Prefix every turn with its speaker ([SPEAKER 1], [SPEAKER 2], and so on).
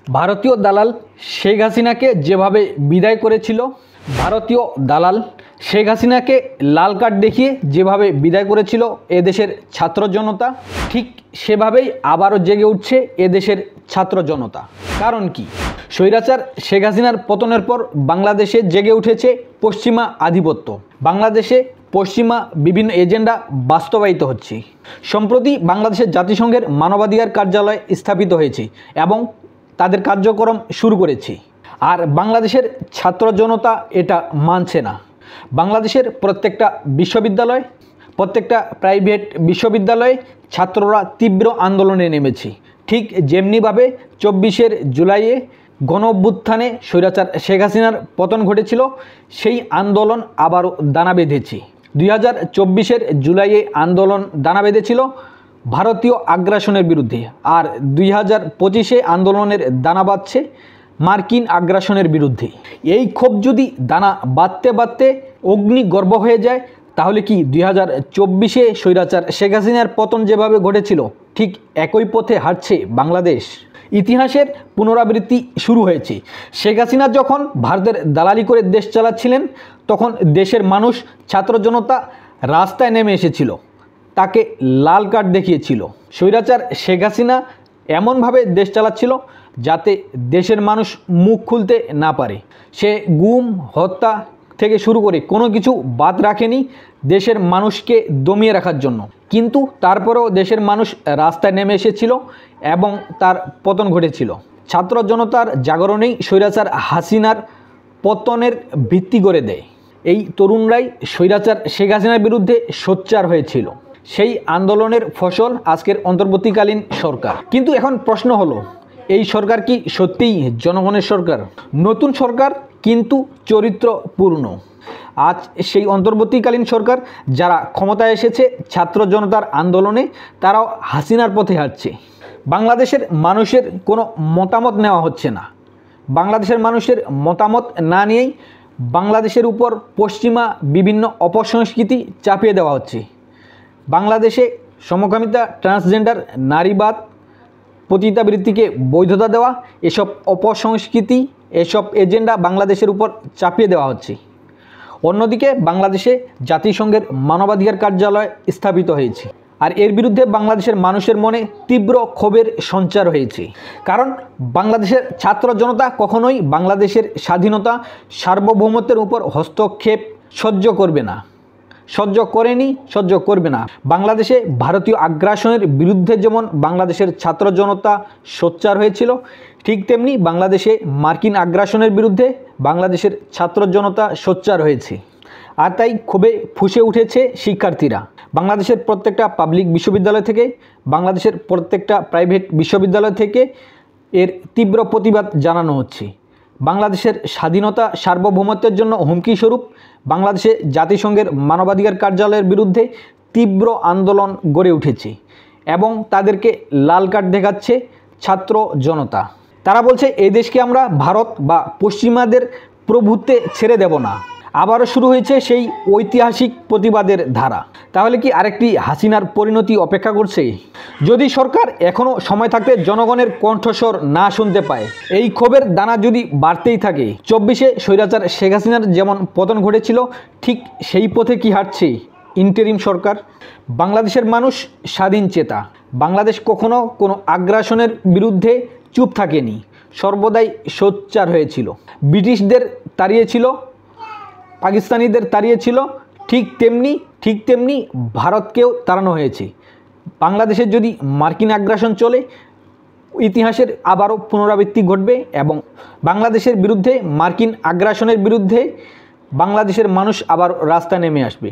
[SPEAKER 1] ভারতীয় দালাল শেখ হাসিনাকে যেভাবে বিদায় করেছিল, ভারতীয় দালাল শেখ হাসিনাকে লাল কার্ড দেখিয়ে যেভাবে বিদায় করেছিল এদেশের ছাত্র জনতা, ঠিক সেভাবেই আবারও জেগে উঠছে এদেশের ছাত্র জনতা। কারণ কি? স্বৈরাচার শেখ হাসিনার পতনের পর বাংলাদেশে জেগে উঠেছে পশ্চিমা আধিপত্য। বাংলাদেশে পশ্চিমা বিভিন্ন এজেন্ডা বাস্তবায়িত হচ্ছে। সম্প্রতি বাংলাদেশের জাতিসংঘের মানবাধিকার কার্যালয় স্থাপিত হয়েছে এবং তাদের কার্যক্রম শুরু করেছে। আর বাংলাদেশের ছাত্র জনতা এটা মানছে না। বাংলাদেশের প্রত্যেকটা বিশ্ববিদ্যালয়, প্রত্যেকটা প্রাইভেট বিশ্ববিদ্যালয়ে ছাত্ররা তীব্র আন্দোলনে নেমেছে। ঠিক যেমনিভাবে 24 জুলাইয়ে গণ অভ্যুত্থানে স্বৈরাচার শেখ হাসিনার পতন ঘটেছিল, সেই আন্দোলন আবারও দানা বেঁধেছে। 2024 জুলাইয়ে আন্দোলন দানা বেঁধেছিল ভারতীয় আগ্রাসনের বিরুদ্ধে, আর 2025 আন্দোলনের দানা বাঁধছে মার্কিন আগ্রাসনের বিরুদ্ধে। এই ক্ষোভ যদি দানা বাঁধতে বাঁধতে অগ্নিগর্ভ হয়ে যায়, তাহলে কি 2024 স্বৈরাচার শেখ হাসিনার পতন যেভাবে ঘটেছিল ঠিক একই পথে হাঁটছে বাংলাদেশ? ইতিহাসের পুনরাবৃত্তি শুরু হয়েছে। শেখ হাসিনা যখন ভারতের দালালি করে দেশ চালাচ্ছিলেন, তখন দেশের মানুষ, ছাত্র জনতা রাস্তায় নেমে এসেছিল, তাকে লাল কার্ড দেখিয়েছিল। স্বৈরাচার শেখ হাসিনা এমনভাবে দেশ চালাচ্ছিল যাতে দেশের মানুষ মুখ খুলতে না পারে। সে গুম, হত্যা থেকে শুরু করে কোনো কিছু বাদ রাখেনি দেশের মানুষকে দমিয়ে রাখার জন্য। কিন্তু তারপরেও দেশের মানুষ রাস্তায় নেমে এসেছিল এবং তার পতন ঘটেছিল। ছাত্র জনতার জাগরণেই স্বৈরাচার হাসিনার পতনের ভিত্তি করে দেয়। এই তরুণরাই স্বৈরাচার শেখ হাসিনার বিরুদ্ধে সোচ্চার হয়েছিল। সেই আন্দোলনের ফসল আজকের অন্তর্বর্তীকালীন সরকার। কিন্তু এখন প্রশ্ন হলো, এই সরকার কি সত্যিই জনগণের সরকার? নতুন সরকার কিন্তু চরিত্রপূর্ণ। আজ সেই অন্তর্বর্তীকালীন সরকার যারা ক্ষমতায় এসেছে ছাত্র জনতার আন্দোলনে, তারাও হাসিনার পথে হাঁটছে। বাংলাদেশের মানুষের কোনো মতামত নেওয়া হচ্ছে না। বাংলাদেশের মানুষের মতামত না নিয়েই বাংলাদেশের উপর পশ্চিমা বিভিন্ন অপসংস্কৃতি চাপিয়ে দেওয়া হচ্ছে। বাংলাদেশে সমকামিতা, ট্রান্সজেন্ডার, নারীবাদ, পতিতাবৃত্তিকে বৈধতা দেওয়া, এসব অপসংস্কৃতি, এসব এজেন্ডা বাংলাদেশের উপর চাপিয়ে দেওয়া হচ্ছে। অন্যদিকে বাংলাদেশে জাতিসংঘের মানবাধিকার কার্যালয় স্থাপিত হয়েছে, আর এর বিরুদ্ধে বাংলাদেশের মানুষের মনে তীব্র ক্ষোভের সঞ্চার হয়েছে। কারণ বাংলাদেশের ছাত্র জনতা কখনোই বাংলাদেশের স্বাধীনতা, সার্বভৌমত্বের উপর হস্তক্ষেপ সহ্য করবে না, সহ্য করেনি, সহ্য করবে না। বাংলাদেশে ভারতীয় আগ্রাসনের বিরুদ্ধে যেমন বাংলাদেশের ছাত্র জনতা সোচ্চার হয়েছিল, ঠিক তেমনি বাংলাদেশে মার্কিন আগ্রাসনের বিরুদ্ধে বাংলাদেশের ছাত্র জনতা সোচ্চার হয়েছে। আর তাই ক্ষোভে ফুঁসে উঠেছে শিক্ষার্থীরা। বাংলাদেশের প্রত্যেকটা পাবলিক বিশ্ববিদ্যালয় থেকে, বাংলাদেশের প্রত্যেকটা প্রাইভেট বিশ্ববিদ্যালয় থেকে এর তীব্র প্রতিবাদ জানানো হচ্ছে। বাংলাদেশের স্বাধীনতা, সার্বভৌমত্বের জন্য হুমকি স্বরূপ বাংলাদেশে জাতিসংঘের মানবাধিকার কার্যালয়ের বিরুদ্ধে তীব্র আন্দোলন গড়ে উঠেছে এবং তাদেরকে লাল কার্ড দেখাচ্ছে ছাত্র জনতা। তারা বলছে, এই দেশকে আমরা ভারত বা পশ্চিমাদের প্রভুত্বে ছেড়ে দেব না। আবারও শুরু হয়েছে সেই ঐতিহাসিক প্রতিবাদের ধারা। তাহলে কি আরেকটি হাসিনার পরিণতি অপেক্ষা করছে? যদি সরকার এখনও সময় থাকতে জনগণের কণ্ঠস্বর না শুনতে পায়, এই ক্ষোভের দানা যদি বাড়তেই থাকে, 24 স্বৈরাচার শেখ হাসিনার যেমন পতন ঘটেছিল, ঠিক সেই পথে কি হাঁটছে ইন্টারিম সরকার? বাংলাদেশের মানুষ স্বাধীন চেতা। বাংলাদেশ কখনো কোনো আগ্রাসনের বিরুদ্ধে চুপ থাকেনি, সর্বদাই সোচ্চার হয়েছিল। ব্রিটিশদের তাড়িয়েছিল, পাকিস্তানিদের তাড়িয়েছিল, ঠিক তেমনি ভারতকেও তাড়ানো হয়েছে। বাংলাদেশের যদি মার্কিন আগ্রাসন চলে, ইতিহাসের আবারও পুনরাবৃত্তি ঘটবে এবং বাংলাদেশের বিরুদ্ধে, মার্কিন আগ্রাসনের বিরুদ্ধে বাংলাদেশের মানুষ আবার রাস্তায় নেমে আসবে।